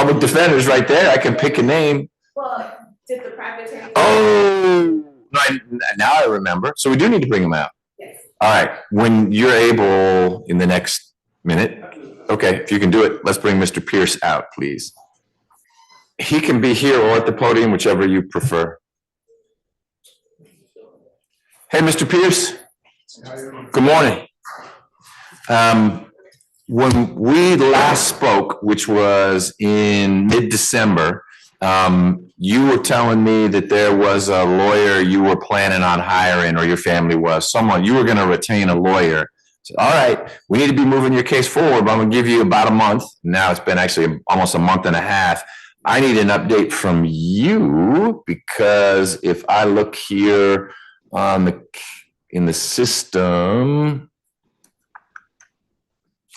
public defender's right there. I can pick a name. Well, did the private attorney? Oh, now I remember. So we do need to bring him out. Yes. All right. When you're able in the next minute. Okay, if you can do it, let's bring Mr. Pierce out, please. He can be here or at the podium, whichever you prefer. Hey, Mr. Pierce. Good morning. When we last spoke, which was in mid-December, you were telling me that there was a lawyer you were planning on hiring, or your family was, someone, you were going to retain a lawyer. So, all right, we need to be moving your case forward, but I'm going to give you about a month. Now it's been actually almost a month and a half. I need an update from you, because if I look here on in the system,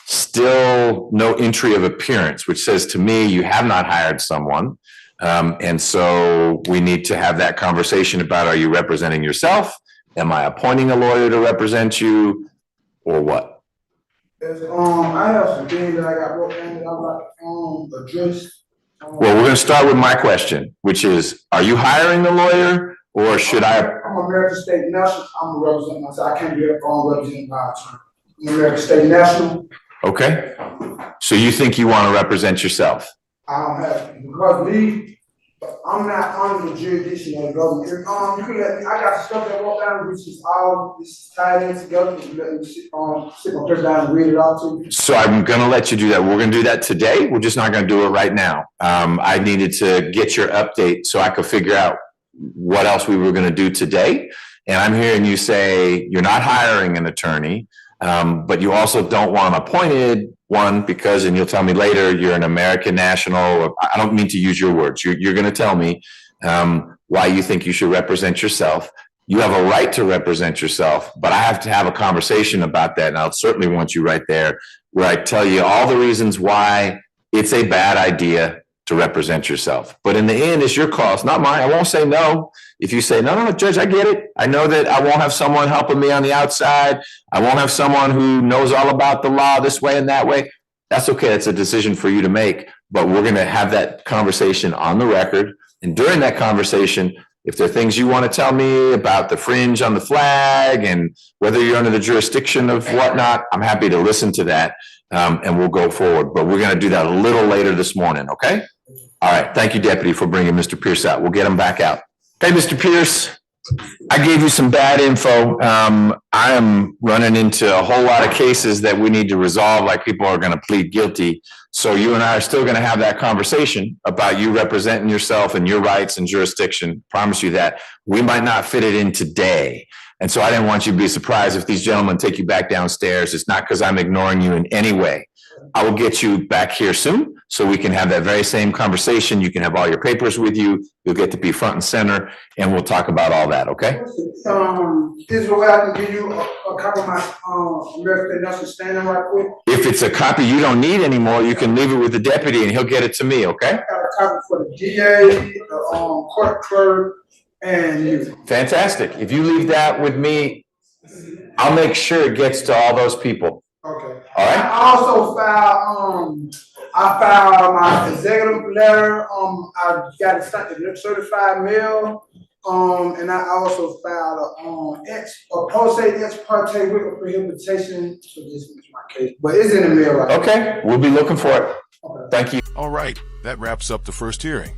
still no entry of appearance, which says to me you have not hired someone. And so we need to have that conversation about, are you representing yourself? Am I appointing a lawyer to represent you, or what? I have some things that I got wrote down that I would like to address. Well, we're going to start with my question, which is, are you hiring a lawyer, or should I? I'm American State National. I'm representing myself. I can't be represented by attorney. I'm American State National. Okay. So you think you want to represent yourself? I don't have to, because I'm not under the jurisdiction of the government. You can let me, I got stuff that wrote down, which is all this is tied in together. You let me sit my paper down and read it out to you. So I'm going to let you do that. We're going to do that today. We're just not going to do it right now. I needed to get your update so I could figure out what else we were going to do today. And I'm hearing you say you're not hiring an attorney, but you also don't want an appointed one because, and you'll tell me later, you're an American national. I don't mean to use your words. You're going to tell me why you think you should represent yourself. You have a right to represent yourself, but I have to have a conversation about that. And I'll certainly want you right there where I tell you all the reasons why it's a bad idea to represent yourself. But in the end, it's your call. It's not mine. I won't say no. If you say, no, Judge, I get it. I know that I won't have someone helping me on the outside. I won't have someone who knows all about the law this way and that way. That's okay. That's a decision for you to make. But we're going to have that conversation on the record. And during that conversation, if there are things you want to tell me about the fringe on the flag and whether you're under the jurisdiction of whatnot, I'm happy to listen to that. And we'll go forward. But we're going to do that a little later this morning. Okay. All right. Thank you, Deputy, for bringing Mr. Pierce out. We'll get him back out. Hey, Mr. Pierce, I gave you some bad info. I am running into a whole lot of cases that we need to resolve, like people are going to plead guilty. So you and I are still going to have that conversation about you representing yourself and your rights and jurisdiction. Promise you that. We might not fit it in today. And so I didn't want you to be surprised if these gentlemen take you back downstairs. It's not because I'm ignoring you in any way. I will get you back here soon so we can have that very same conversation. You can have all your papers with you. You'll get to be front and center, and we'll talk about all that, okay? Is there a way I can give you a copy of my American National standing right quick? If it's a copy you don't need anymore, you can leave it with the deputy, and he'll get it to me, okay? I got a copy for the DA, the court clerk, and you. Fantastic. If you leave that with me, I'll make sure it gets to all those people. Okay. All right. I also filed my executive letter. I got a certified mail. And I also filed a pro se ex parte with prohibition. So this is my case, but it's in the mail right now. Okay. We'll be looking for it. Okay. Thank you. All right. That wraps up the first hearing.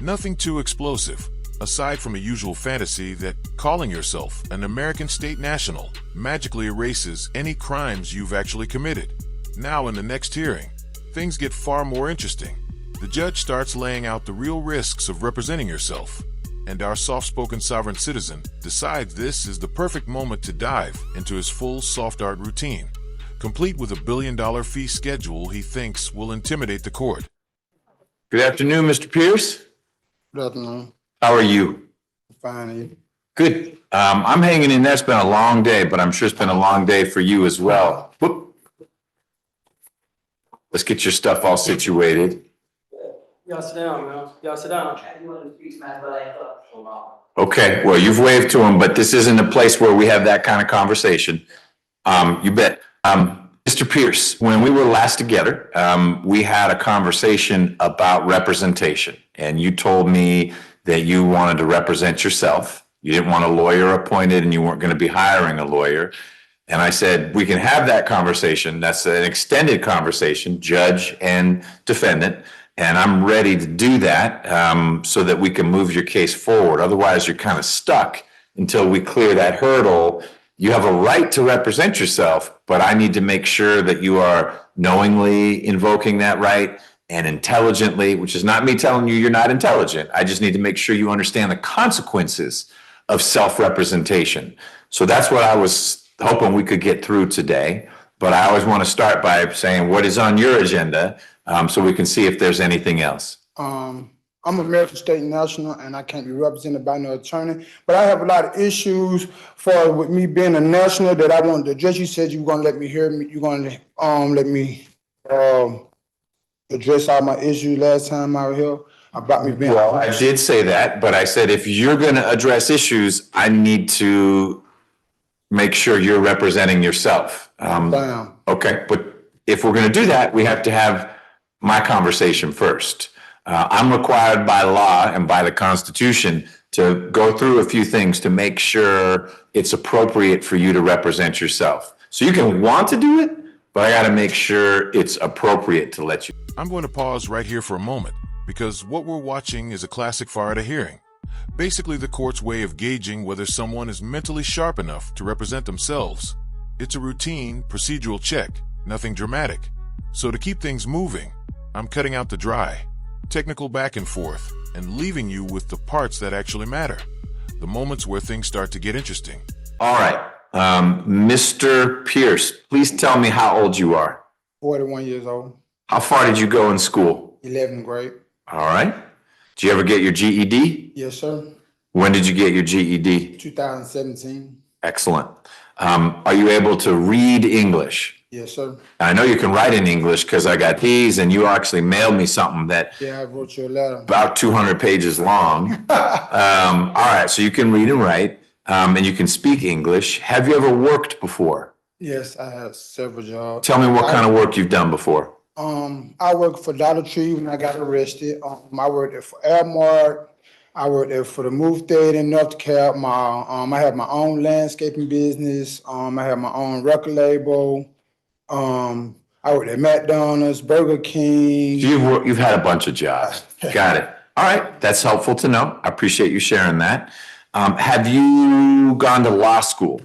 Nothing too explosive, aside from a usual fantasy that calling yourself an American state national magically erases any crimes you've actually committed. Now in the next hearing, things get far more interesting. The judge starts laying out the real risks of representing yourself, and our soft-spoken sovereign citizen decides this is the perfect moment to dive into his full soft art routine, complete with $1 billion fee schedule he thinks will intimidate the court. Good afternoon, Mr. Pierce. Good afternoon. How are you? Fine. Good. I'm hanging in there. It's been a long day, but I'm sure it's been a long day for you as well. Whoop. Let's get your stuff all situated. Y'all sit down, man. Y'all sit down. Okay, well, you've waved to him, but this isn't a place where we have that kind of conversation. You bet. Mr. Pierce, when we were last together, we had a conversation about representation, and you told me that you wanted to represent yourself. You didn't want a lawyer appointed, and you weren't going to be hiring a lawyer. And I said, we can have that conversation. That's an extended conversation, judge and defendant. And I'm ready to do that so that we can move your case forward. Otherwise, you're kind of stuck until we clear that hurdle. You have a right to represent yourself, but I need to make sure that you are knowingly invoking that right and intelligently, which is not me telling you you're not intelligent. I just need to make sure you understand the consequences of self-representation. So that's what I was hoping we could get through today. But I always want to start by saying what is on your agenda so we can see if there's anything else. I'm American State National, and I can't be represented by no attorney. But I have a lot of issues with me being a national that I wanted to address. You said you were going to let me hear me. You're going to let me address all my issues last time I was here about me being. Well, I did say that, but I said if you're going to address issues, I need to make sure you're representing yourself. Okay, but if we're going to do that, we have to have my conversation first. I'm required by law and by the Constitution to go through a few things to make sure it's appropriate for you to represent yourself. So you can want to do it, but I got to make sure it's appropriate to let you. I'm going to pause right here for a moment because what we're watching is a classic fire at a hearing. Basically the court's way of gauging whether someone is mentally sharp enough to represent themselves. It's a routine, procedural check, nothing dramatic. So to keep things moving, I'm cutting out the dry, technical back and forth, and leaving you with the parts that actually matter, the moments where things start to get interesting. All right. Mr. Pierce, please tell me how old you are. 41 years old. How far did you go in school? 11th grade. All right. Did you ever get your GED? Yes, sir. When did you get your GED? 2017. Excellent. Are you able to read English? Yes, sir. I know you can write in English because I got these and you actually mailed me something that Yeah, I wrote you a letter. about 200 pages long. All right, so you can read and write and you can speak English. Have you ever worked before? Yes, I had several jobs. Tell me what kind of work you've done before. I worked for Dollar Tree when I got arrested. I worked there for Airmark. I worked there for the Move Theater in North Carolina. I have my own landscaping business. I have my own record label. I worked at McDonald's, Burger King. You've had a bunch of jobs. Got it. All right, that's helpful to know. I appreciate you sharing that. Have you gone to law school?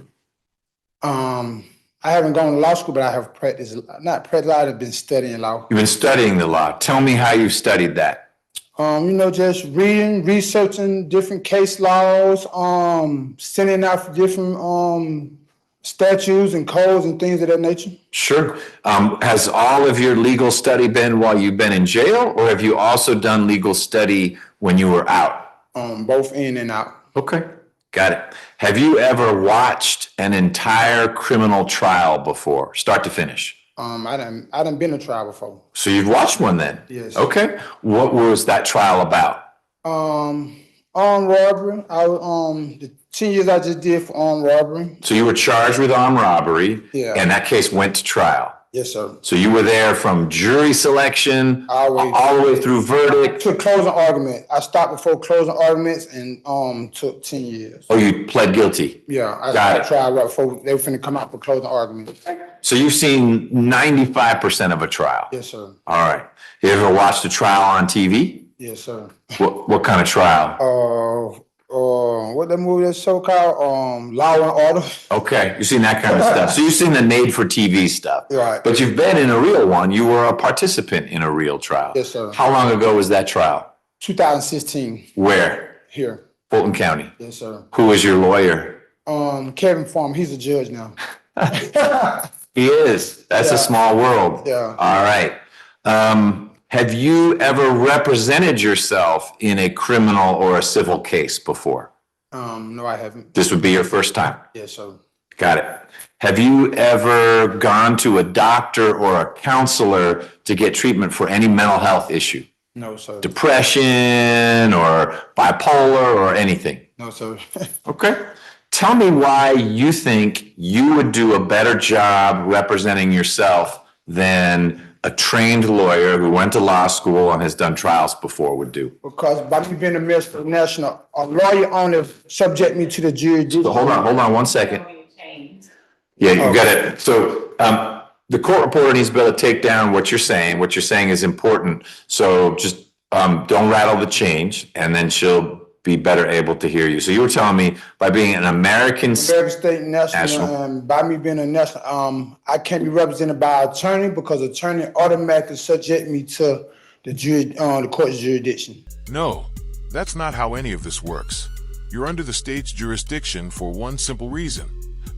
I haven't gone to law school, but I have practiced, not practiced, I've been studying law. You've been studying the law. Tell me how you studied that. Just reading, researching different case laws, sending out different statutes and codes and things of that nature. Sure. Has all of your legal study been while you've been in jail, or have you also done legal study when you were out? Both in and out. Okay, got it. Have you ever watched an entire criminal trial before, start to finish? I done been to trial before. So you've watched one then? Yes. Okay. What was that trial about? Armed robbery. The 10 years I just did for armed robbery. So you were charged with armed robbery, Yeah. and that case went to trial. Yes, sir. So you were there from jury selection all the way through verdict. To closing argument. I stopped before closing arguments and took 10 years. Oh, you pled guilty. Yeah, I Got it. tried right before they were finna come out for closing argument. So you've seen 95% of a trial. Yes, sir. All right. You ever watched a trial on TV? Yes, sir. What kind of trial? What that movie that's so called? Law and Order. Okay, you've seen that kind of stuff. So you've seen the made for TV stuff. Right. But you've been in a real one. You were a participant in a real trial. Yes, sir. How long ago was that trial? 2016. Where? Here. Fulton County. Yes, sir. Who was your lawyer? Kevin Farm. He's a judge now. He is. That's Yeah. a small world. Yeah. All right. Have you ever represented yourself in a criminal or a civil case before? No, I haven't. This would be your first time. Yes, sir. Got it. Have you ever gone to a doctor or a counselor to get treatment for any mental health issue? No, sir. Depression or bipolar or anything? No, sir. Okay. tell me why you think you would do a better job representing yourself than a trained lawyer who went to law school and has done trials before would do. Because by me being a Mr. National, a lawyer only subject me to the jurisdiction. So hold on 1 second. Yeah, you got it. So the court reporter needs to be able to take down what you're saying. What you're saying is important. So just don't rattle the change, and then she'll be better able to hear you. So you were telling me by being an American State national, and by me being a national, I can't be represented by an attorney because attorney automatically subject me to the court's jurisdiction. No, that's not how any of this works. You're under the state's jurisdiction for one simple reason.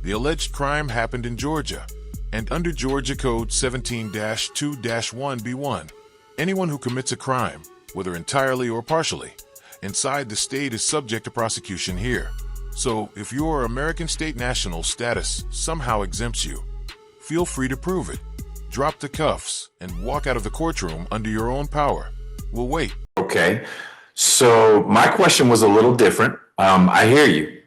The alleged crime happened in Georgia, and under Georgia Code 17-2-1B1, anyone who commits a crime, whether entirely or partially, inside the state is subject to prosecution here. So if your American state national status somehow exempts you, feel free to prove it. Drop the cuffs and walk out of the courtroom under your own power. We'll wait. Okay. So my question was a little different. I hear you.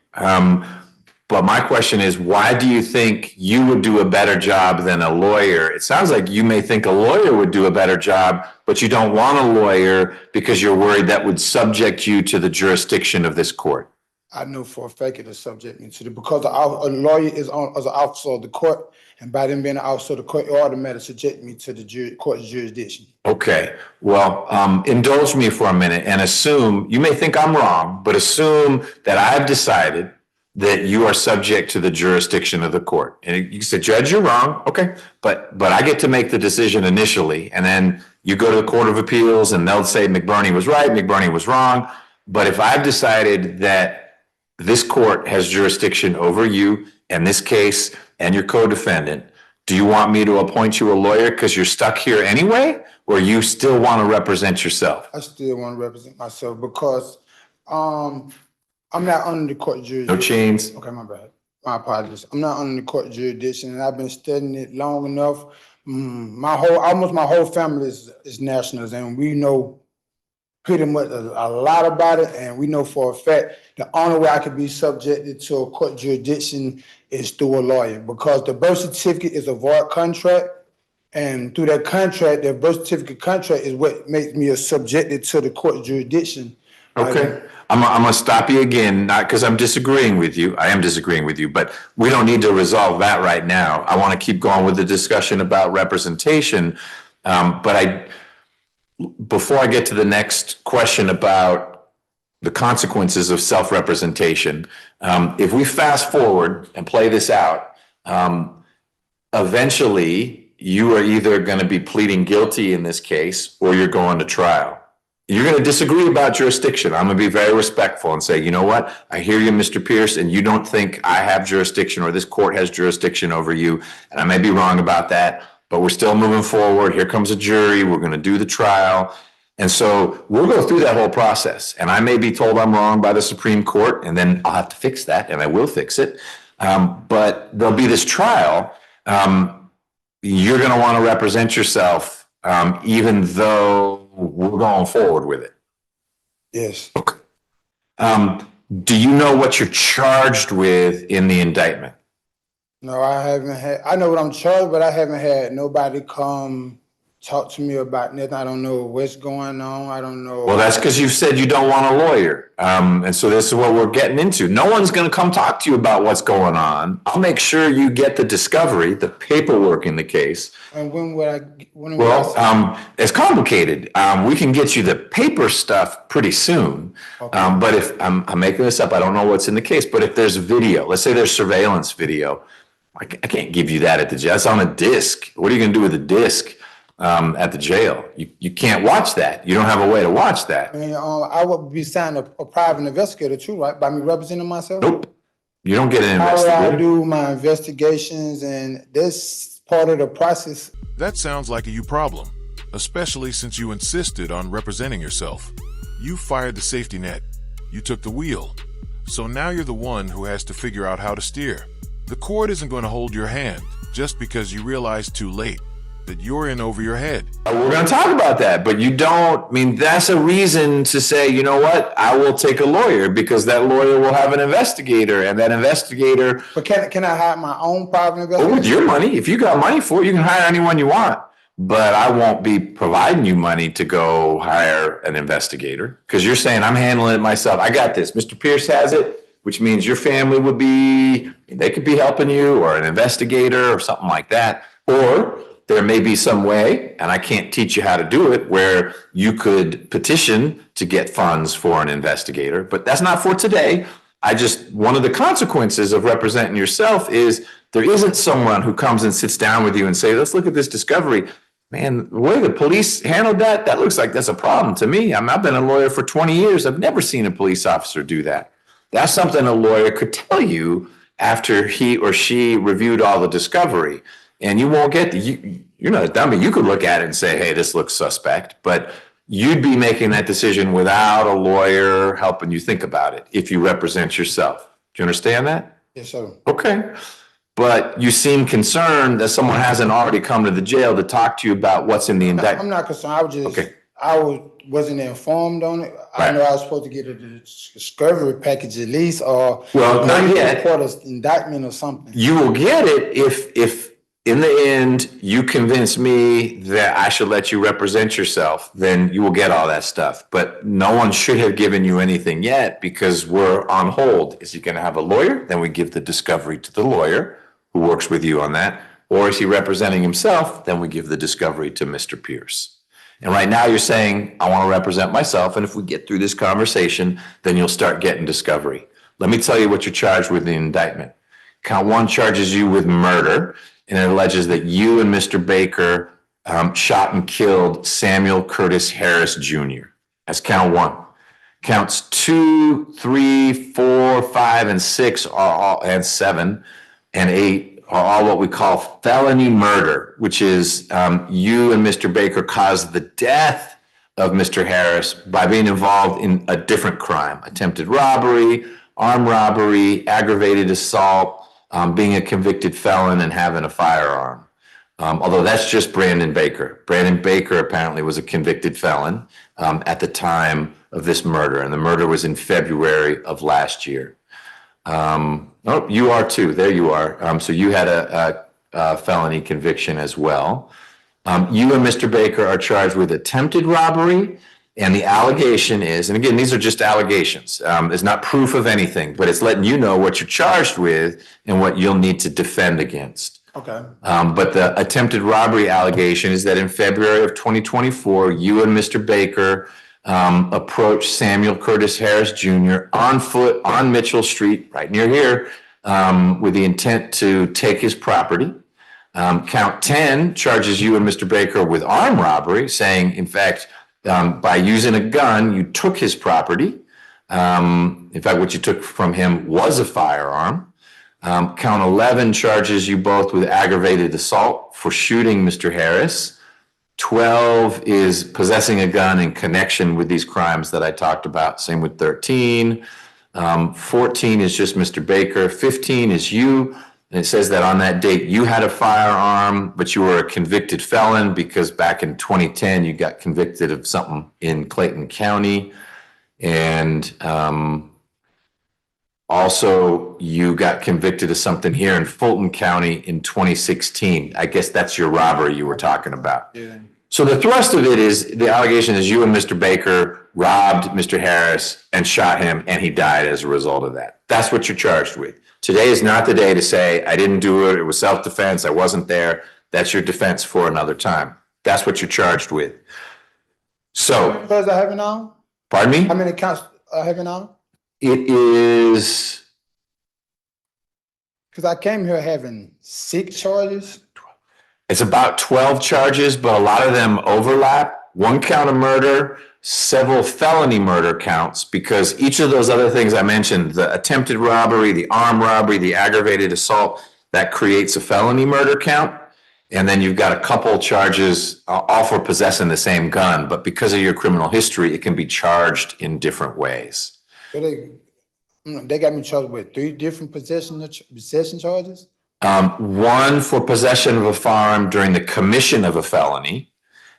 But my question is, why do you think you would do a better job than a lawyer? It sounds like you may think a lawyer would do a better job, but you don't want a lawyer because you're worried that would subject you to the jurisdiction of this court. I know for a fact it will subject me to because a lawyer is as an officer of the court, and by them being an officer of the court, it automatically subject me to the court's jurisdiction. Okay. Well, indulge me for a minute and assume, you may think I'm wrong, but assume that I've decided that you are subject to the jurisdiction of the court. And you say, Judge, you're wrong. Okay. But I get to make the decision initially. And then you go to the Court of Appeals and they'll say McBurney was right, McBurney was wrong. But if I've decided that this court has jurisdiction over you and this case and your co-defendant, do you want me to appoint you a lawyer because you're stuck here anyway? Or you still want to represent yourself? I still want to represent myself because I'm not under the court jurisdiction. No chains. Okay, my bad. My apologies. I'm not under the court jurisdiction, and I've been studying it long enough. Almost my whole family is nationals, and we know pretty much a lot about it. And we know for a fact the only way I could be subjected to a court jurisdiction is through a lawyer, because the birth certificate is a void contract, and through that contract, the birth certificate contract is what makes me subjected to the court jurisdiction. Okay. I'm going to stop you again, not because I'm disagreeing with you. I am disagreeing with you, but we don't need to resolve that right now. I want to keep going with the discussion about representation. Before I get to the next question about the consequences of self-representation, if we fast forward and play this out, eventually you are either going to be pleading guilty in this case or you're going to trial. You're going to disagree about jurisdiction. I'm going to be very respectful and say, you know what? I hear you, Mr. Pierce, and you don't think I have jurisdiction or this court has jurisdiction over you. And I may be wrong about that, but we're still moving forward. Here comes a jury. We're going to do the trial. And so we'll go through that whole process. And I may be told I'm wrong by the Supreme Court, and then I'll have to fix that, and I will fix it. But there'll be this trial. You're going to want to represent yourself, even though we're going forward with it. Yes. Okay. Do you know what you're charged with in the indictment? No, I haven't had. I know what I'm charged, but I haven't had nobody come talk to me about nothing. I don't know what's going on. I don't know. Well, that's because you said you don't want a lawyer. And so this is what we're getting into. No one's going to come talk to you about what's going on. I'll make sure you get the discovery, the paperwork in the case. And when would I? It's complicated. We can get you the paper stuff pretty soon. Okay. But if I'm making this up, I don't know what's in the case. But if there's video, let's say there's surveillance video, I can't give you that at the jail. It's on a disc. What are you going to do with a disc? At the jail, you can't watch that. You don't have a way to watch that. And, I would be signing a private investigator too, right? By me representing myself. Nope, you don't get an investigator. How do I do my investigations and this part of the process? That sounds like a you problem, especially since you insisted on representing yourself. You fired the safety net. You took the wheel. So now you're the one who has to figure out how to steer. The court isn't going to hold your hand just because you realized too late that you're in over your head. We're going to talk about that, but you don't, I mean, that's a reason to say, you know what, I will take a lawyer because that lawyer will have an investigator and that investigator. But can I hire my own private Well, investigator? with your money, if you got money for it, you can hire anyone you want. But I won't be providing you money to go hire an investigator because you're saying I'm handling it myself. I got this. Mr. Pierce has it, which means your family would be, they could be helping you or an investigator or something like that. Or there may be some way, and I can't teach you how to do it, where you could petition to get funds for an investigator. But that's not for today. One of the consequences of representing yourself is there isn't someone who comes and sits down with you and say, let's look at this discovery. Man, the way the police handled that, that looks like that's a problem to me. I've been a lawyer for 20 years. I've never seen a police officer do that. That's something a lawyer could tell you after he or she reviewed all the discovery. And you won't get you're not a dummy. You could look at it and say, hey, this looks suspect. But you'd be making that decision without a lawyer helping you think about it if you represent yourself. Do you understand that? Yes, sir. Okay. But you seem concerned that someone hasn't already come to the jail to talk to you about what's in the indictment. I'm not concerned. I was just, Okay. wasn't informed on it. I Right. know I was supposed to get a discovery package at least, or Well, not yet. report an indictment or something. You will get it if in the end you convince me that I should let you represent yourself, then you will get all that stuff. But no one should have given you anything yet because we're on hold. Is he going to have a lawyer? Then we give the discovery to the lawyer who works with you on that. Or is he representing himself? Then we give the discovery to Mr. Pierce. And right now you're saying, I want to represent myself. And if we get through this conversation, then you'll start getting discovery. Let me tell you what you're charged with in the indictment. Count 1 charges you with murder, and it alleges that you and Mr. Baker shot and killed Samuel Curtis Harris Jr. That's count 1. Counts 2, 3, 4, 5, and 6 are all, and 7 and 8 are all what we call felony murder, which is you and Mr. Baker caused the death of Mr. Harris by being involved in a different crime: attempted robbery, armed robbery, aggravated assault, being a convicted felon, and having a firearm. Although that's just Brandon Baker. Brandon Baker apparently was a convicted felon at the time of this murder, and the murder was in February of last year. Oh, you are too. There you are. So you had a felony conviction as well. You and Mr. Baker are charged with attempted robbery, and the allegation is, and again, these are just allegations. It's not proof of anything, but it's letting you know what you're charged with and what you'll need to defend against. Okay. But the attempted robbery allegation is that in February of 2024, you and Mr. Baker approached Samuel Curtis Harris Jr. on foot on Mitchell Street, right near here, with the intent to take his property. Count 10 charges you and Mr. Baker with armed robbery, saying, in fact, by using a gun, you took his property. In fact, what you took from him was a firearm. Count 11 charges you both with aggravated assault for shooting Mr. Harris. 12 is possessing a gun in connection with these crimes that I talked about. Same with 13. 14 is just Mr. Baker. 15 is you. And it says that on that date, you had a firearm, but you were a convicted felon because back in 2010, you got convicted of something in Clayton County. And also, you got convicted of something here in Fulton County in 2016. I guess that's your robbery you were talking about. Yeah. So the thrust of it is, the allegation is you and Mr. Baker robbed Mr. Harris and shot him, and he died as a result of that. That's what you're charged with. Today is not the day to say, I didn't do it, it was self-defense, I wasn't there. That's your defense for another time. That's what you're charged with. So, Because I have it now? pardon me? How many counts I have it now? It is, Because I came here having 6 charges. it's about 12 charges, but a lot of them overlap. 1 count of murder, several felony murder counts, because each of those other things I mentioned, the attempted robbery, the armed robbery, the aggravated assault, that creates a felony murder count. And then you've got a couple charges, all for possessing the same gun, but because of your criminal history, it can be charged in different ways. So they got me charged with 3 different possession charges? One for possession of a firearm during the commission of a felony,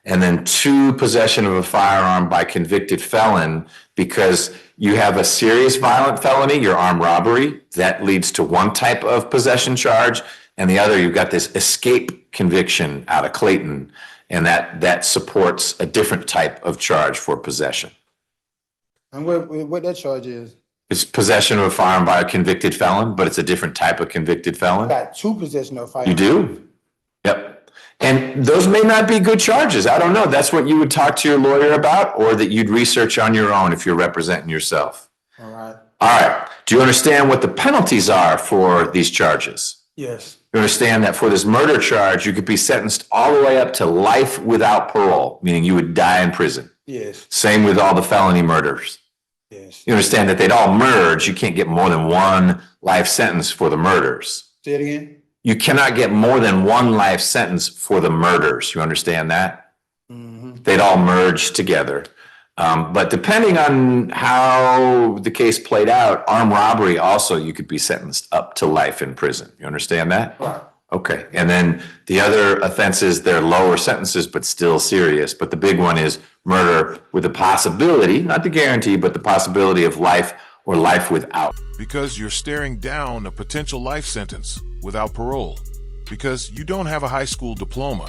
and then 2, possession of a firearm by convicted felon, because you have a serious violent felony, your armed robbery, that leads to one type of possession charge, and the other, you've got this escape conviction out of Clayton, and that supports a different type of charge for possession. And what that charge is? It's possession of a firearm by a convicted felon, but it's a different type of convicted felon. Got 2 possession of firearms. You do? Yep. And those may not be good charges. I don't know. That's what you would talk to your lawyer about, or that you'd research on your own if you're representing yourself. All right. All right. Do you understand what the penalties are for these charges? Yes. You understand that for this murder charge, you could be sentenced all the way up to life without parole, meaning you would die in prison. Yes. Same with all the felony murders. Yes. You understand that they'd all merge. You can't get more than 1 life sentence for the murders. Say it again. You cannot get more than 1 life sentence for the murders. You understand that? Mm-hmm. They'd all merge together. But depending on how the case played out, armed robbery also, you could be sentenced up to life in prison. You understand that? Right. Okay. And then the other offenses, they're lower sentences, but still serious. But the big one is murder with the possibility, not the guarantee, but the possibility of life or life without. Because you're staring down a potential life sentence without parole. Because you don't have a high school diploma,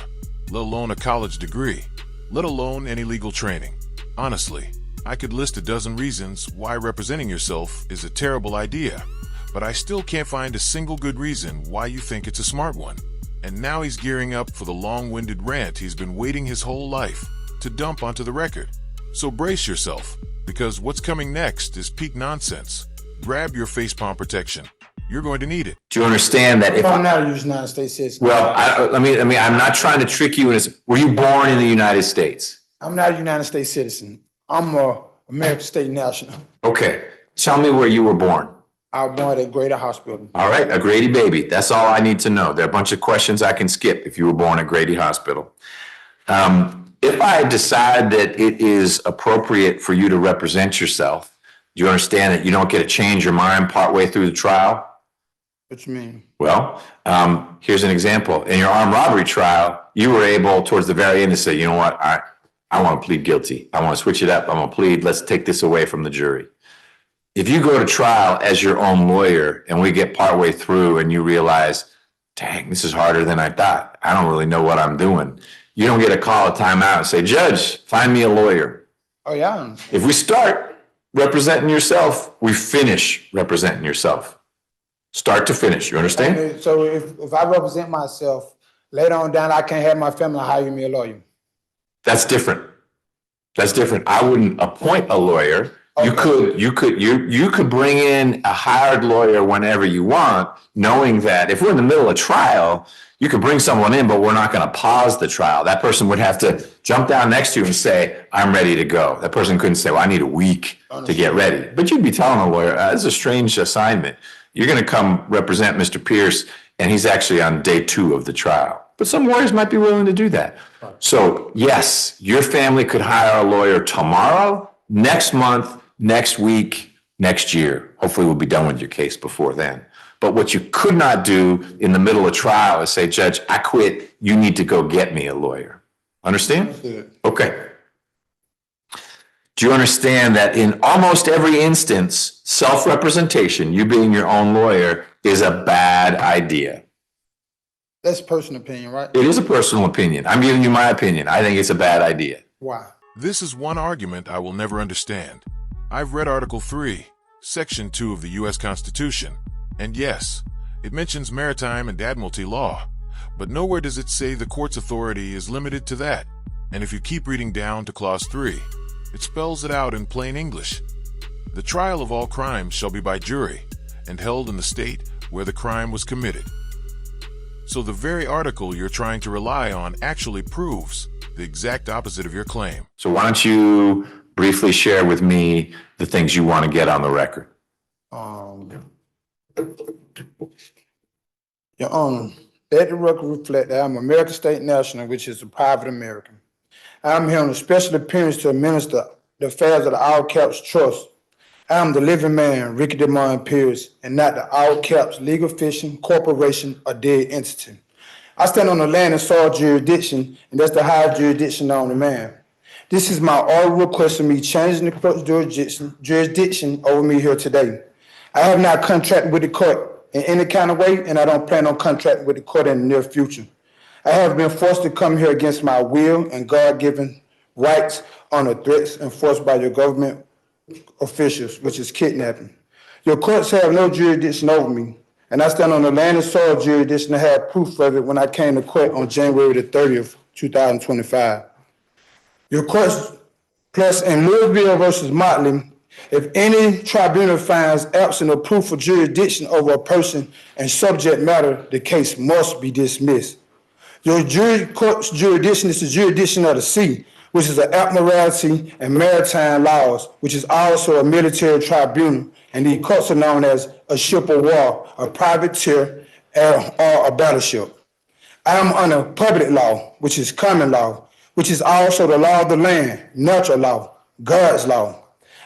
let alone a college degree, let alone any legal training. Honestly, I could list a dozen reasons why representing yourself is a terrible idea, but I still can't find a single good reason why you think it's a smart one. And now he's gearing up for the long-winded rant he's been waiting his whole life to dump onto the record. So brace yourself, because what's coming next is peak nonsense. Grab your facepalm protection. You're going to need it. Do you understand that if I'm not a United States citizen. well, I'm not trying to trick you. Were you born in the United States? I'm not a United States citizen. I'm a American state national. Okay. Tell me where you were born. I was born at Greater Hospital. All right, a Grady baby. That's all I need to know. There are a bunch of questions I can skip if you were born at Grady Hospital. If I decide that it is appropriate for you to represent yourself, do you understand that you don't get to change your mind partway through the trial? What you mean? Well, here's an example. In your armed robbery trial, you were able towards the very end to say, you know what, I want to plead guilty. I want to switch it up. I'm going to plead. Let's take this away from the jury. If you go to trial as your own lawyer and we get partway through and you realize, dang, this is harder than I thought. I don't really know what I'm doing. You don't get a call, a timeout, and say, Judge, find me a lawyer. Oh, yeah. If we start representing yourself, we finish representing yourself. Start to finish. You understand? So if I represent myself, later on down, I can't have my family hire me a lawyer. That's different. That's different. I wouldn't appoint a lawyer. Okay. You could bring in a hired lawyer whenever you want, knowing that if we're in the middle of trial, you could bring someone in, but we're not going to pause the trial. That person would have to jump down next to you and say, I'm ready to go. That person couldn't say, well, I need a week to get ready. But you'd be telling a lawyer, this is a strange assignment. You're going to come represent Mr. Pierce, and he's actually on day 2 of the trial. But some lawyers might be willing to do that. So yes, your family could hire a lawyer tomorrow, next month, next week, next year. Hopefully we'll be done with your case before then. But what you could not do in the middle of trial is say, Judge, I quit. You need to go get me a lawyer. Understand? Understood. Okay. Do you understand that in almost every instance, self-representation, you being your own lawyer, is a bad idea? That's personal opinion, right? It is a personal opinion. I'm giving you my opinion. I think it's a bad idea. Why? This is one argument I will never understand. I've read Article 3, Section 2 of the U.S. Constitution, and yes, it mentions maritime and admiralty law, but nowhere does it say the court's authority is limited to that. And if you keep reading down to Clause 3, it spells it out in plain English. The trial of all crimes shall be by jury, and held in the state where the crime was committed. So the very article you're trying to rely on actually proves the exact opposite of your claim. So why don't you briefly share with me the things you want to get on the record? Your Honor, let the record reflect that I'm American State National, which is a private American. I'm here on a special appearance to administer the affairs of the All Caps Trust I am the living man, Ricky DeMond Pierce, and not the all caps legal fiction, corporation, or dead entity. I stand on the land and soil jurisdiction, and that's the highest jurisdiction known to man. This is my oral request of me changing the court's jurisdiction over me here today. I have not contracted with the court in any kind of way, and I don't plan on contracting with the court in the near future. I have been forced to come here against my will and God-given rights under threats enforced by your government officials, which is kidnapping. Your courts have no jurisdiction over me, and I stand on the land and soil jurisdiction to have proof of it when I came to court on January the 30th, 2025. Your courts, plus in Louisville versus Motley, if any tribunal finds absent of proof of jurisdiction over a person and subject matter, the case must be dismissed. Your court's jurisdiction is the jurisdiction of the sea, which is the admiralty and maritime laws, which is also a military tribunal, and the courts are known as a ship of war, a privateer, or a battleship. I am under public law, which is common law, which is also the law of the land, natural law, God's law.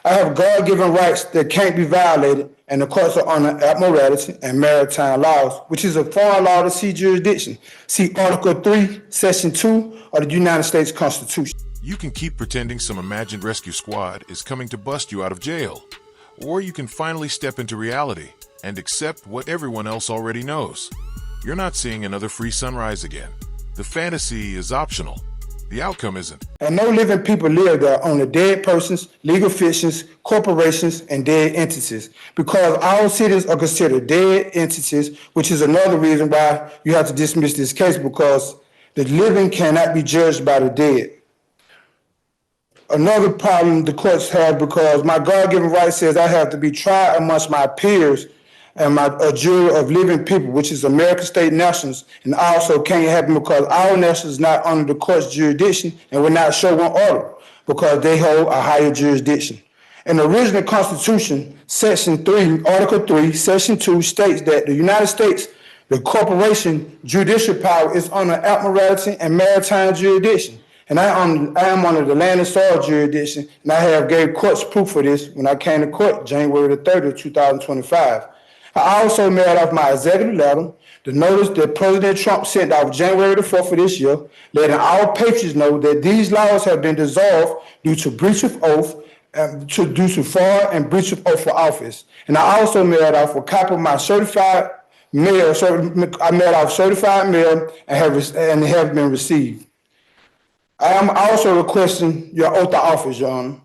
I have God-given rights that can't be violated, and the courts are under admiralty and maritime laws, which is a foreign law to sea jurisdiction. See Article 3, Section 2 of the United States Constitution. You can keep pretending some imagined rescue squad is coming to bust you out of jail. Or you can finally step into reality and accept what everyone else already knows. You're not seeing another free sunrise again. The fantasy is optional. The outcome isn't. And no living people live there, only dead persons, legal fictions, corporations, and dead entities. Because our cities are considered dead entities, which is another reason why you have to dismiss this case, because the living cannot be judged by the dead. Another problem the courts have, because my God-given right says I have to be tried amongst my peers and a jury of living people, which is American state nationals, and also can't happen because our nationals is not under the court's jurisdiction and will not show one order because they hold a higher jurisdiction. In the original Constitution, Section 3, Article 3, Section 2 states that the United States, the corporation judicial power is under admiralty and maritime jurisdiction. And I am under the land and soil jurisdiction, and I have gave courts proof for this when I came to court January the 30th, 2025. I also mailed off my executive letter, the notice that President Trump sent out January the 4th of this year, letting all patriots know that these laws have been dissolved due to breach of oath, due to fraud and breach of oath for office. And I also mailed off a copy of my certified mail. I mailed off certified mail and have been received. I am also requesting your oath of office, Your Honor.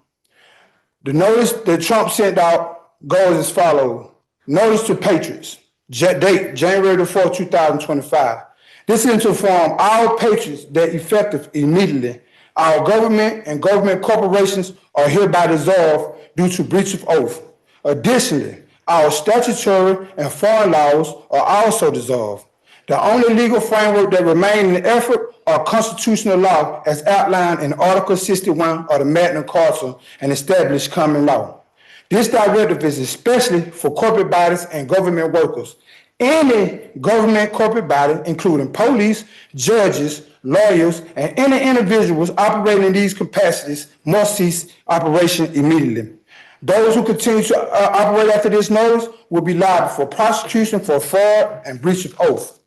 The notice that Trump sent out goes as follows. Notice to patriots, date January the 4th, 2025. This is to inform all patriots that effective immediately, our government and government corporations are hereby dissolved due to breach of oath. Additionally, our statutory and foreign laws are also dissolved. The only legal framework that remains in effort are constitutional law as outlined in Article 61 of the Magna Carta and established common law. This directive is especially for corporate bodies and government workers. Any government corporate body, including police, judges, lawyers, and any individuals operating in these capacities must cease operation immediately. Those who continue to operate after this notice will be liable for prosecution for fraud and breach of oath.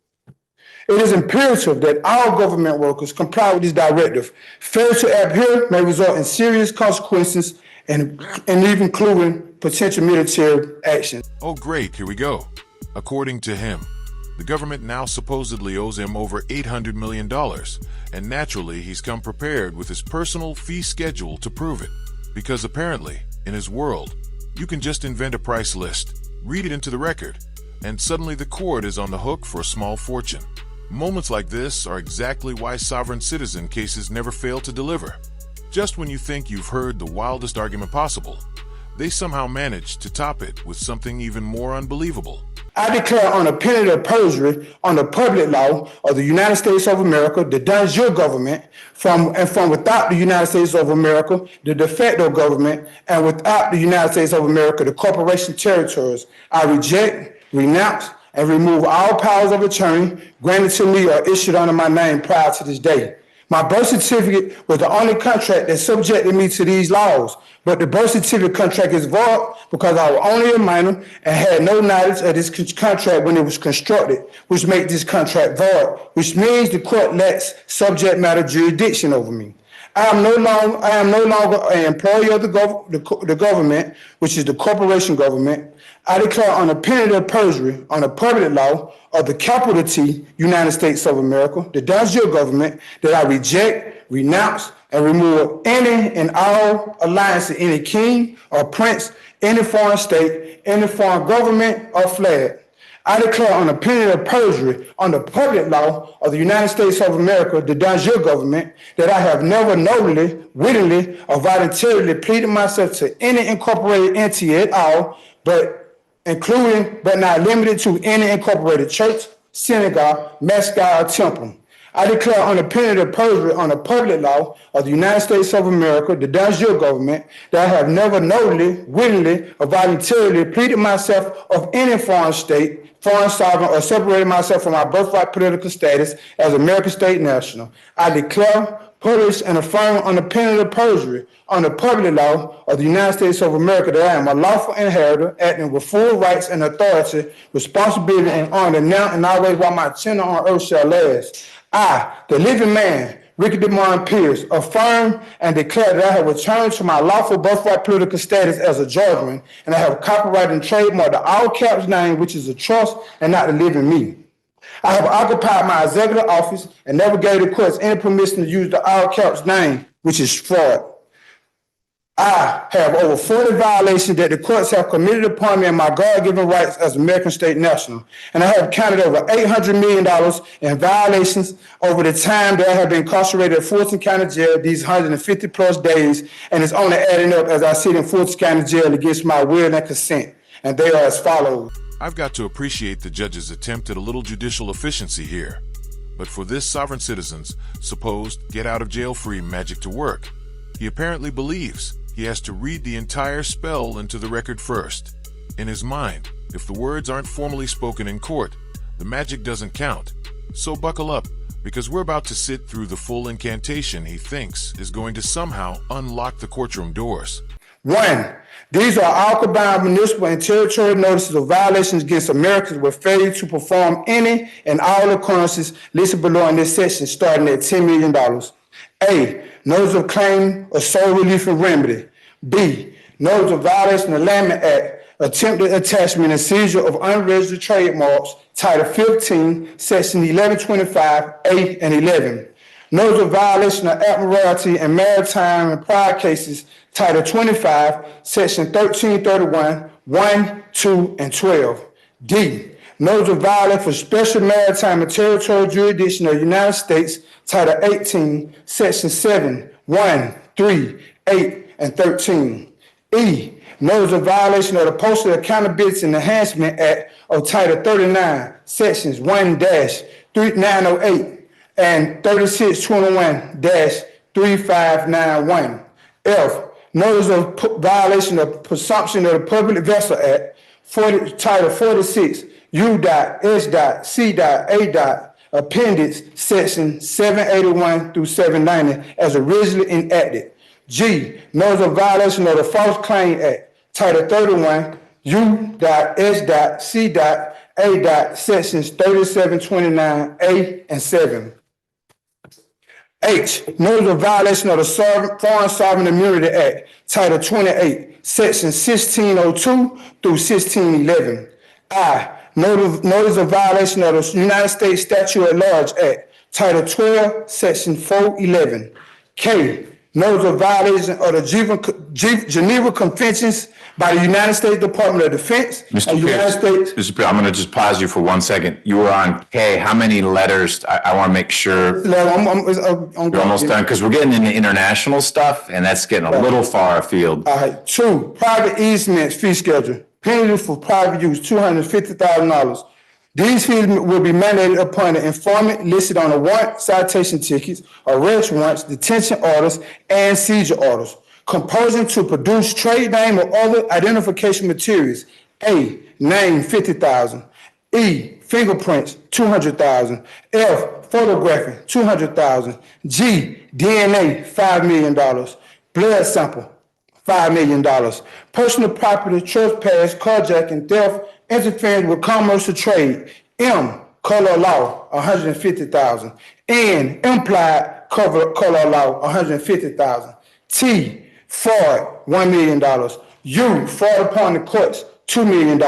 It is imperative that all government workers comply with this directive. Failure to adhere may result in serious consequences and even including potential military action. Oh great, here we go. According to him, the government now supposedly owes him over $800 million, and naturally he's come prepared with his personal fee schedule to prove it. Because apparently, in his world, you can just invent a price list, read it into the record, and suddenly the court is on the hook for a small fortune. Moments like this are exactly why sovereign citizen cases never fail to deliver. Just when you think you've heard the wildest argument possible, they somehow manage to top it with something even more unbelievable. I declare on a penalty of perjury on the public law of the United States of America, the de jure government, from without the United States of America, the de facto government, and without the United States of America, the corporation territories. I reject, renounce, and remove all powers of attorney granted to me or issued under my name prior to this day. My birth certificate was the only contract that subjected me to these laws, but the birth certificate contract is void because I was only a minor and had no knowledge of this contract when it was constructed, which makes this contract void, which means the court lacks subject matter jurisdiction over me. I am no longer an employee of the government, which is the corporation government. I declare on the penalty of perjury on the public law of the capital T, United States of America, the de jure government, that I reject, renounce, and remove any and all alliance to any king or prince, any foreign state, any foreign government or flag. I declare on the penalty of perjury on the public law of the United States of America, the de jure government, that I have never knowingly, wittingly, or voluntarily pleaded myself to any incorporated entity at all, including but not limited to any incorporated church, synagogue, mascot, or temple. I declare on the penalty of perjury on the public law of the United States of America, the de jure government, that I have never knowingly, wittingly, or voluntarily pleaded myself of any foreign state, foreign sovereign, or separated myself from my birthright political status as American state national. I declare, publish, and affirm on the penalty of perjury on the public law of the United States of America that I am a lawful inheritor, acting with full rights and authority, responsibility, and honor now and always while my tenure on earth shall last. I, the living man, Ricky DeMond Pierce, affirm and declare that I have returned to my lawful birthright political status as a Georgian, and I have copyrighted and trademarked the all caps name, which is a trust and not the living me. I have occupied my executive office and never gave the courts any permission to use the all caps name, which is fraud. I have over 40 violations that the courts have committed upon me and my God-given rights as American state national. And I have counted over $800 million in violations over the time that I have been incarcerated at Fulton County Jail, these 150 plus days, and it's only adding up as I sit in Fulton County Jail against my will and consent. And they are as follows. I've got to appreciate the judge's attempt at a little judicial efficiency here. But for this sovereign citizen's supposed get-out-of-jail-free magic to work, he apparently believes he has to read the entire spell into the record first. In his mind, if the words aren't formally spoken in court, the magic doesn't count. So buckle up, because we're about to sit through the full incantation he thinks is going to somehow unlock the courtroom doors. 1. These are all combined municipal and territorial notices of violations against Americans with failure to perform any and all occurrences listed below in this section, starting at $10 million. A. Notice of claim of sole relief and remedy. B. Notice of violation of the Lanham Act, attempted attachment and seizure of unregistered trademarks, Title 15, Section 1125, 8 and 11. Notice of violation of admiralty and maritime and prior cases, Title 25, Section 1331, 1, 2, and 12. D. Notice of violation for special maritime and territorial jurisdiction of the United States, Title 18, Section 7, 1, 3, 8, and 13. E. Notice of violation of the Postal Accountability and Enhancement Act of Title 39, Sections 1-3908 and 3621-3591. F. Notice of violation of Presumption of the Public Vessel Act, Title 46, U.S.C.A. Appendix, Section 781 through 790, as originally enacted. G. Notice of violation of the False Claim Act, Title 31, U.S.C.A. Sections 3729A and 7. H. Notice of violation of the Foreign Sovereign Immunity Act, Title 28, Section 1602 through 1611. I. Notice of violation of the United States Statute at Large Act, Title 12, Section 411. K. Notice of violation of the Geneva Conventions by the United States Department of Defense. Mr. Pierce, I'm going to just pause you for 1 second. You were on K. How many letters? I want to make sure you're almost done, because we're getting into international stuff, and that's getting a little far afield. All right. 2. Private easements fee schedule. Penalty for private use, $250,000. These fees will be mandated upon the informant listed on the warrant, citation tickets, arrest warrants, detention orders, and seizure orders. Compulsion to produce trade name or other identification materials. A. Name, $50,000. E. Fingerprints, $200,000. F. photographing, $200,000. G, DNA, $5 million. Blood sample, $5 million. Personal property, trespass, carjacking, theft, interference with commerce or trade. M, color law, $150,000. N, implied color law, $150,000. T, fraud, $1 million. U, fraud upon the courts, $2 million.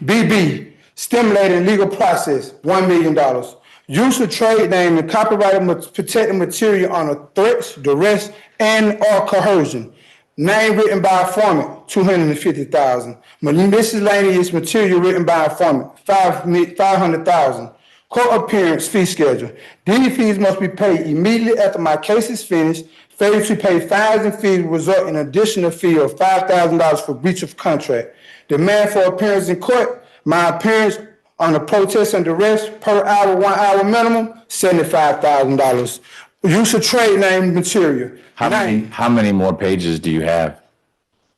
BB, stimulating legal process, $1 million. Use of trade name and copyrighted protected material on threats, duress, and or coercion. Name written by a informant, $250,000. Miscellaneous material written by a informant, $500,000. Court appearance fee schedule. These fees must be paid immediately after my case is finished. Failure to pay fines and fees will result in an additional fee of $5,000 for breach of contract. Demand for appearance in court. My appearance on a protest and duress per hour, 1 hour minimum, $75,000. Use of trade name material. How many more pages do you have?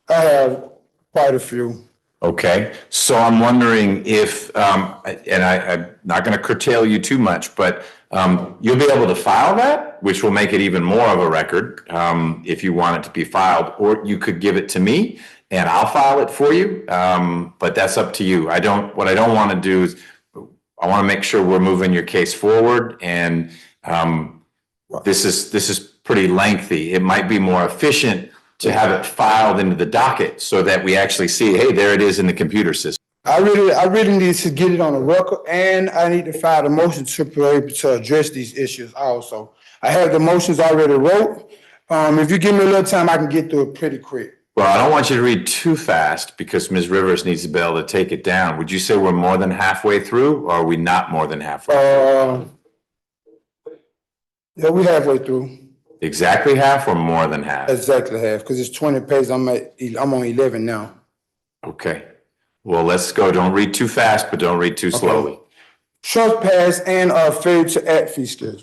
I have quite a few. Okay, so I'm wondering if, and I'm not going to curtail you too much, but you'll be able to file that, which will make it even more of a record if you want it to be filed, or you could give it to me and I'll file it for you. But that's up to you. What I don't want to do is I want to make sure we're moving your case forward, and this is pretty lengthy. It might be more efficient to have it filed into the docket so that we actually see, hey, there it is in the computer system. I really need to get it on the record, and I need to file a motion to be able to address these issues also. I have the motions already wrote. If you give me a little time, I can get through it pretty quick. Well, I don't want you to read too fast because Ms. Rivers needs to be able to take it down. Would you say we're more than halfway through, or are we not more than halfway through? Yeah, we're halfway through. Exactly half or more than half? Exactly half, because it's 20 pages. I'm on 11 now. Okay. Well, let's go. Don't read too fast, but don't read too slowly. Trespass and failure to act fee schedule.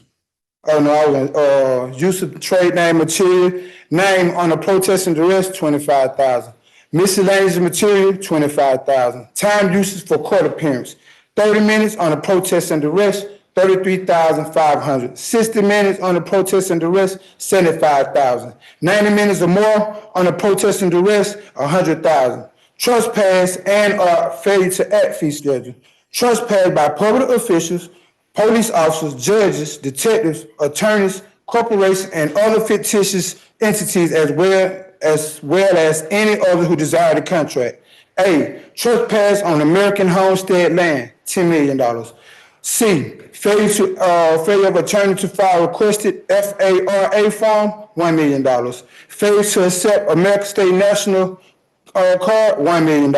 Use of trade name material, name on a protest and duress, $25,000. Miscellaneous material, $25,000. Time uses for court appearance, 30 minutes on a protest and duress, $33,500. 60 minutes on a protest and duress, $75,000. 90 minutes or more on a protest and duress, $100,000. Trespass and failure to act fee schedule. Trespass by public officials, police officers, judges, detectives, attorneys, corporations, and other fictitious entities as well as any other who desire the contract. A, trespass on American homestead land, $10 million. C, failure of attorney to file requested FARA form, $1 million. Failure to accept American State National card, $1 million.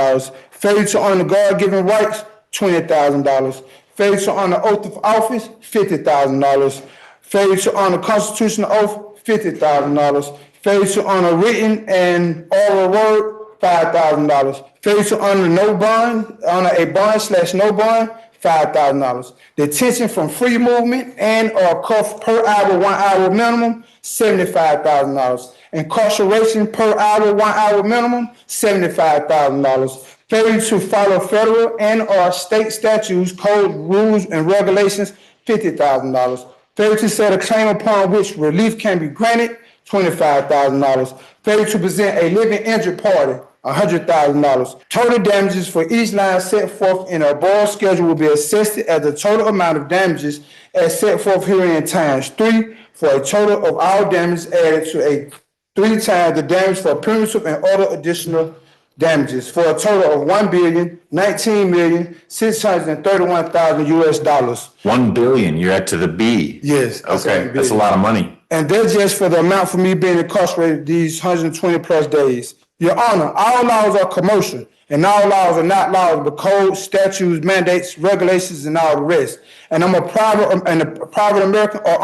Failure to honor God-given rights, $20,000. Failure to honor oath of office, $50,000. Failure to honor constitutional oath, $50,000. Failure to honor written and oral word, $5,000. Failure to honor no bond, honor a bond/no bond, $5,000. Detention from free movement and or cuff per hour, 1 hour minimum, $75,000. Incarceration per hour, 1 hour minimum, $75,000. Failure to follow federal and or state statutes, code, rules, and regulations, $50,000. Failure to set a claim upon which relief can be granted, $25,000. Failure to present a living injured party, $100,000. Total damages for each line set forth in a above schedule will be assessed as the total amount of damages as set forth herein times 3 for a total of all damages added to a 3 times the damage for punitive and other additional damages for a total of $1,019,631,000 US dollars. 1 billion, you're at to the B. Yes. Okay, that's a lot of money. And that's just for the amount for me being incarcerated these 120 plus days. Your Honor, all laws are commercial, and all laws are not laws, but codes, statutes, mandates, regulations, and all the rest. And I'm a private American or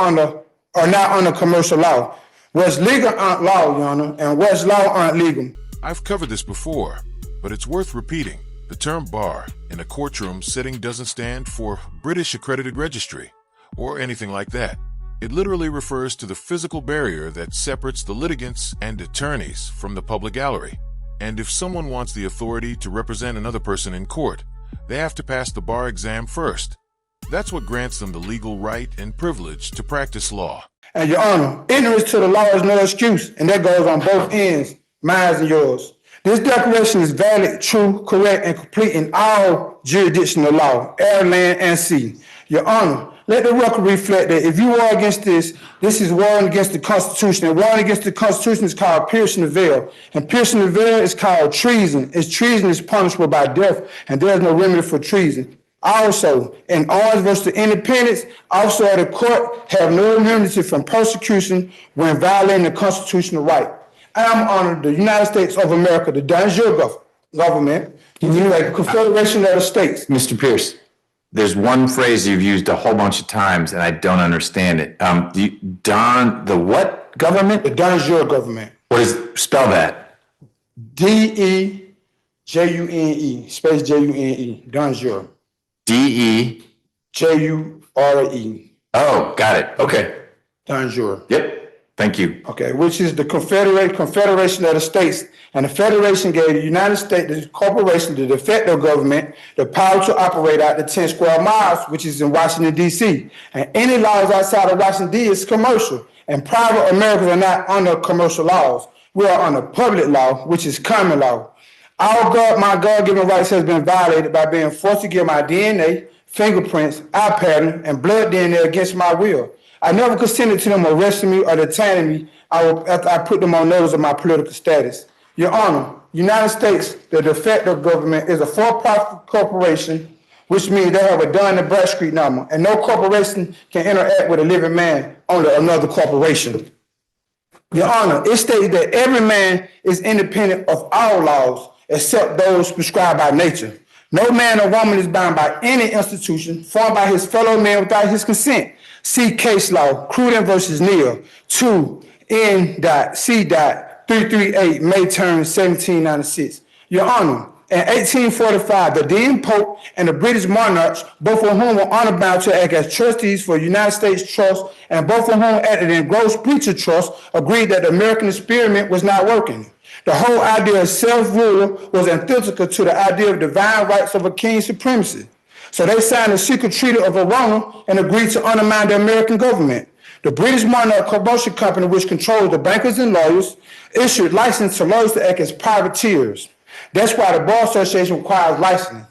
not under commercial law. What's legal aren't law, Your Honor, and what's law aren't legal. I've covered this before, but it's worth repeating. The term bar in a courtroom setting doesn't stand for British Accredited Registry or anything like that. It literally refers to the physical barrier that separates the litigants and attorneys from the public gallery. And if someone wants the authority to represent another person in court, they have to pass the bar exam first. That's what grants them the legal right and privilege to practice law. And Your Honor, ignorance to the law is no excuse, and that goes on both ends, mine and yours. This declaration is valid, true, correct, and complete in all jurisdictional law, air, land, and sea. Your Honor, let the record reflect that if you war against this, this is warring against the Constitution. And warring against the Constitution is called piercing the veil. And piercing the veil is called treason. Treason is punishable by death, and there is no remedy for treason. Also, in Orange versus Independence, officers of the court have no immunity from persecution when violating the constitutional right. I am honored the United States of America, the Danjur government, the Confederation of the States. Mr. Pierce, there's one phrase you've used a whole bunch of times and I don't understand it. The what government? The Danjur government. What is, spell that? D-E-J-U-N-E, space J-U-N-E, Danjur. D-E. J-U-R-E. Oh, got it. Okay. Danjur. Yep. Thank you. Okay, which is the Confederation of the States. And the Federation gave the United States, the corporation, the de facto government, the power to operate out the 10 square miles, which is in Washington, D.C. And any laws outside of Washington, D.C. is commercial. And private Americans are not under commercial laws. We are under public law, which is common law. My God-given rights has been violated by being forced to give my DNA, fingerprints, eye pattern, and blood DNA against my will. I never consented to them arresting me or detaining me after I put them on notice of my political status. Your Honor, United States, the de facto government, is a for-profit corporation, which means they have a Dun and Bradstreet number, and no corporation can interact with a living man under another corporation. Your Honor, it states that every man is independent of all laws except those prescribed by nature. No man or woman is bound by any institution formed by his fellow man without his consent. See case law, Courtroom versus Neal, 2 N.C.338, May term 1796. Your Honor, in 1845, the then Pope and the British monarchs, both of whom were honor bound to act as trustees for United States Trust, and both of whom acted in gross breach of trust, agreed that the American experiment was not working. The whole idea of self-rule was antithetical to the idea of divine rights of a king's supremacy. So they signed a secret treaty of Verona and agreed to undermine the American government. The British Monarch Commercial Company, which controls the bankers and lawyers, issued license to lawyers to act as privateers. That's why the Bar Association requires licensing.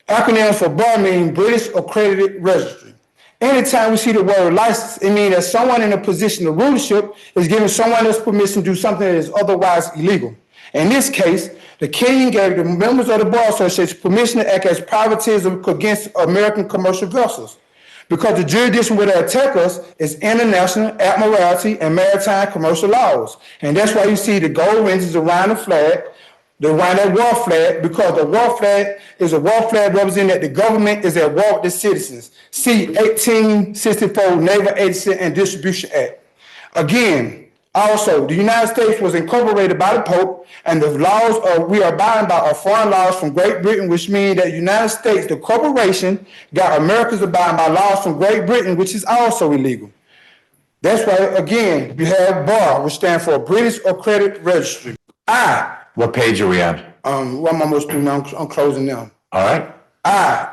Acronyms for bar mean British Accredited Registry. Anytime we see the word license, it means that someone in a position of rulership is giving someone else permission to do something that is otherwise illegal. In this case, the king gave the members of the Bar Association permission to act as privateers against American commercial vessels. Because the jurisdiction where they attack us is international, admiralty, and maritime commercial laws. And that's why you see the gold rings around the flag, around that war flag, because the war flag is a war flag representing that the government is at war with the citizens. See 1864 Naval Agency and Distribution Act. Again, also, the United States was incorporated by the Pope, and the laws we are bound by are foreign laws from Great Britain, which means that the United States, the corporation, got Americans to bind by laws from Great Britain, which is also illegal. That's why, again, you have BAR, which stands for British Accredited Registry. What page are we on? What am I almost through now? I'm closing now. All right. I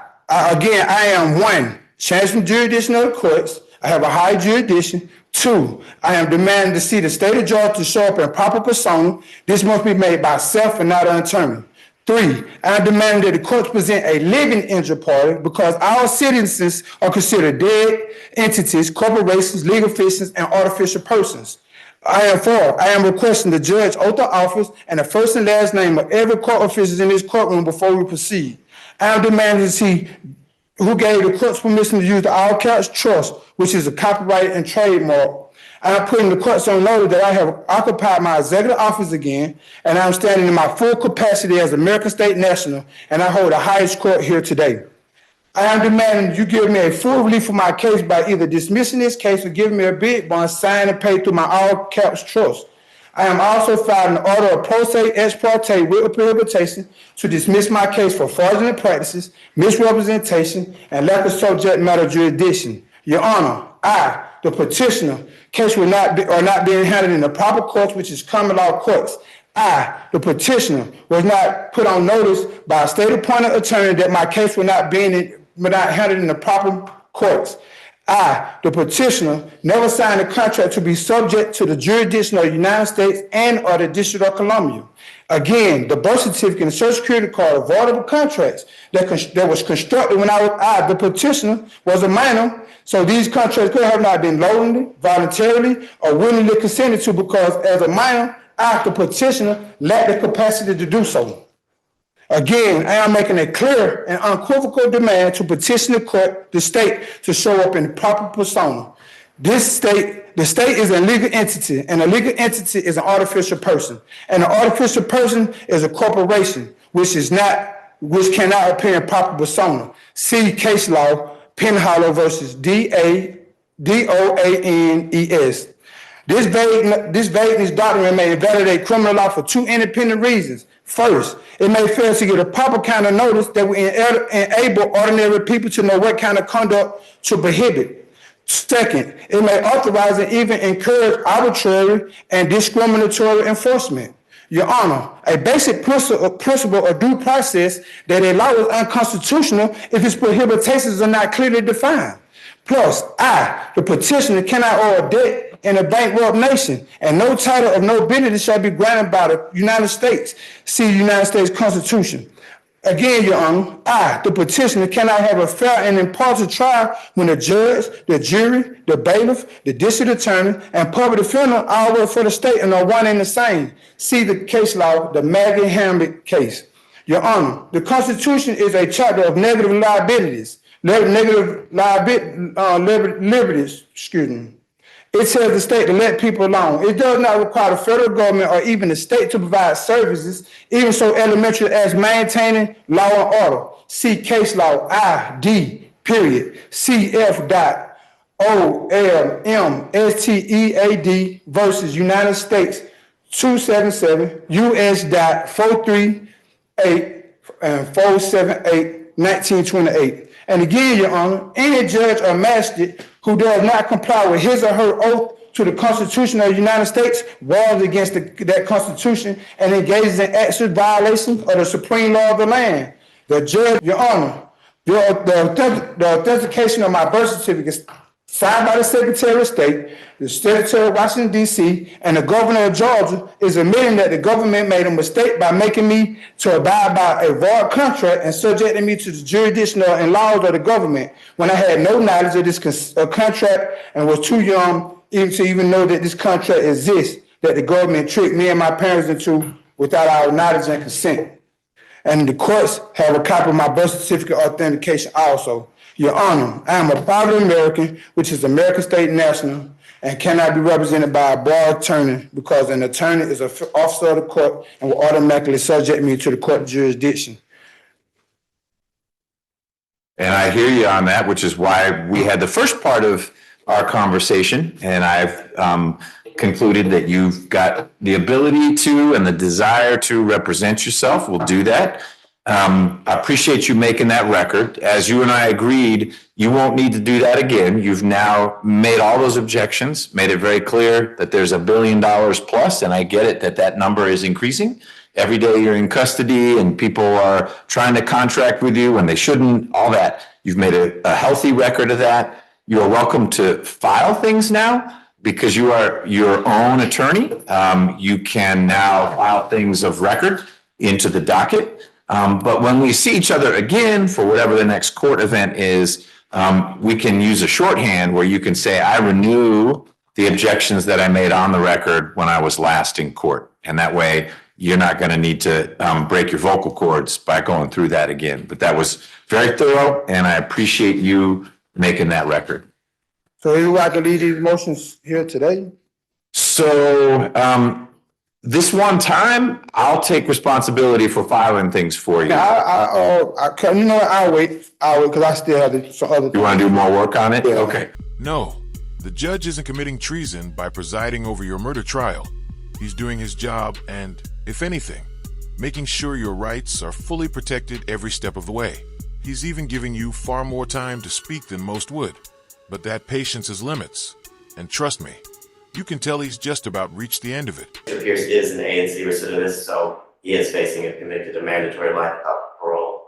am 1, change from jurisdiction of the courts. I have a high jurisdiction. 2, I am demanding to see the state of Georgia to show up in proper persona. This must be made by self and not an attorney. 3, I am demanding that the courts present a living injured party because our citizens are considered dead entities, corporations, legal fictions, and artificial persons. I am 4, I am requesting the judge oath of office and the first and last name of every court official in this courtroom before we proceed. I am demanding to see who gave the courts permission to use the all caps trust, which is a copyright and trademark. I am putting the courts on notice that I have occupied my executive office again, and I'm standing in my full capacity as American State National, and I hold the highest court here today. I am demanding you give me a full relief for my case by either dismissing this case or giving me a bid bond signed and paid through my all caps trust. I am also filing an order of pro se ex parte with prohibition to dismiss my case for fraudulent practices, misrepresentation, and lack of subject matter jurisdiction. Your Honor, I, the petitioner, case are not being handled in the proper courts, which is common law courts. I, the petitioner, was not put on notice by a state-appointed attorney that my case was not handled in the proper courts. I, the petitioner, never signed a contract to be subject to the jurisdiction of the United States and or the District of Columbia. Again, the birth certificate and social security card are voidable contracts that was constructed when I, the petitioner, was a minor. So these contracts could have not been knowingly, voluntarily, or willingly consented to because as a minor, I, the petitioner, lacked the capacity to do so. Again, I am making a clear and unequivocal demand to petition the court, the state, to show up in the proper persona. The state is a legal entity, and a legal entity is an artificial person. And an artificial person is a corporation, which cannot appear in proper persona. See case law, Penhollow versus DOANES. This vagueness doctrine may invalidate criminal law for two independent reasons. First, it may fail to give a proper kind of notice that will enable ordinary people to know what kind of conduct to prohibit. Second, it may authorize and even encourage arbitrary and discriminatory enforcement. Your Honor, a basic principle of due process that a law is unconstitutional if its prohibitions are not clearly defined. Plus, I, the petitioner, cannot owe a debt in a bankrupt nation, and no title of nobility shall be granted by the United States. See the United States Constitution. Again, Your Honor, I, the petitioner, cannot have a fair and impartial trial when the judge, the jury, the bailiff, the district attorney, and public defender all work for the state and are one and the same. See the case law, the Maggie Hamlet case. Your Honor, the Constitution is a chapter of negative liabilities. Liberties, excuse me. It tells the state to let people alone. It does not require the federal government or even the state to provide services, even so elementary as maintaining law and order. See case law ID, period, CF.OLMSTEAD versus United States 277 US.438 and 478 1928. And again, Your Honor, any judge or magistrate who does not comply with his or her oath to the Constitution of the United States wars against that Constitution and engages in active violations of the supreme law of the land. The judge, Your Honor, the authentication of my birth certificate signed by the Secretary of State, the Secretary of Washington, D.C., and the Governor of Georgia is admitting that the government made a mistake by making me to abide by a void contract and subjecting me to the jurisdiction and laws of the government when I had no knowledge of this contract and was too young even know that this contract exists, that the government tricked me and my parents into without our knowledge and consent. And the courts have a copy of my birth certificate authentication also. Your Honor, I am a private American, which is American State National, and cannot be represented by a bar attorney because an attorney is an officer of the court and will automatically subject me to the court jurisdiction. And I hear you on that, which is why we had the first part of our conversation, and I've concluded that you've got the ability to and the desire to represent yourself. We'll do that. I appreciate you making that record. As you and I agreed, you won't need to do that again. You've now made all those objections, made it very clear that there's $1 billion plus, and I get it that that number is increasing. Every day you're in custody and people are trying to contract with you when they shouldn't, all that. You've made a healthy record of that. You are welcome to file things now because you are your own attorney. You can now file things of record into the docket. But when we see each other again for whatever the next court event is, we can use a shorthand where you can say, I renew the objections that I made on the record when I was last in court. And that way you're not going to need to break your vocal cords by going through that again. But that was very thorough, and I appreciate you making that record. So you like to lead these motions here today? So this one time, I'll take responsibility for filing things for you. I'll wait because I still have some other. You want to do more work on it? Yeah. Okay. No, the judge isn't committing treason by presiding over your murder trial. He's doing his job and, if anything, making sure your rights are fully protected every step of the way. He's even giving you far more time to speak than most would. But that patience has limits. And trust me, you can tell he's just about reached the end of it. Mr. Pierce is an ANC recidivist, so he is facing, if convicted, a mandatory life without parole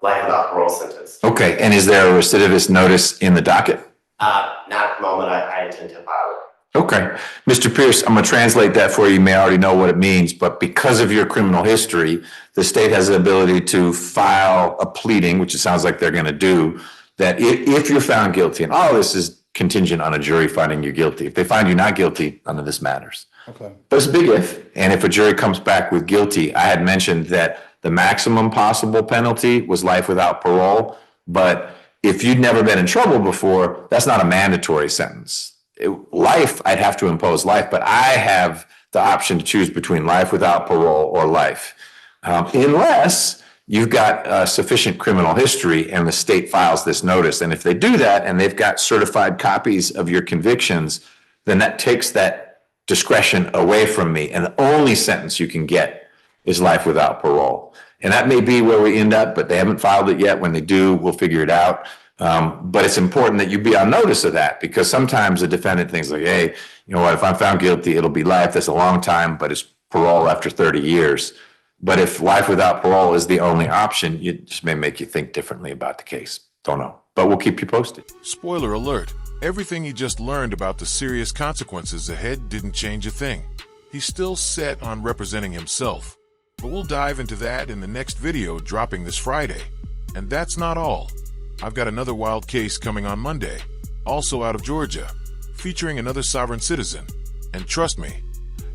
life without parole sentence. Okay, and is there a recidivist notice in the docket? Not at the moment. I intend to file it. Okay, Mr. Pierce, I'm gonna translate that for you. You may already know what it means, but because of your criminal history, the state has the ability to file a pleading, which it sounds like they're gonna do, that if you're found guilty, and all of this is contingent on a jury finding you guilty. If they find you not guilty, none of this matters. Okay. But it's a big if, and if a jury comes back with guilty, I had mentioned that the maximum possible penalty was life without parole, but if you'd never been in trouble before, that's not a mandatory sentence. Life, I'd have to impose life, but I have the option to choose between life without parole or life. Unless you've got sufficient criminal history and the state files this notice. And if they do that and they've got certified copies of your convictions, then that takes that discretion away from me. And the only sentence you can get is life without parole. And that may be where we end up, but they haven't filed it yet. When they do, we'll figure it out. But it's important that you be on notice of that, because sometimes the defendant thinks like, hey, you know what, if I'm found guilty, it'll be life. That's a long time, but it's parole after 30 years. But if life without parole is the only option, it just may make you think differently about the case. Don't know, but we'll keep you posted. Spoiler alert, everything he just learned about the serious consequences ahead didn't change a thing. He's still set on representing himself. But we'll dive into that in the next video dropping this Friday. And that's not all. I've got another wild case coming on Monday, also out of Georgia, featuring another sovereign citizen. And trust me,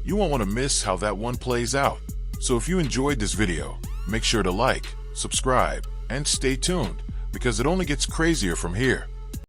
you won't want to miss how that one plays out. So if you enjoyed this video, make sure to like, subscribe, and stay tuned, because it only gets crazier from here.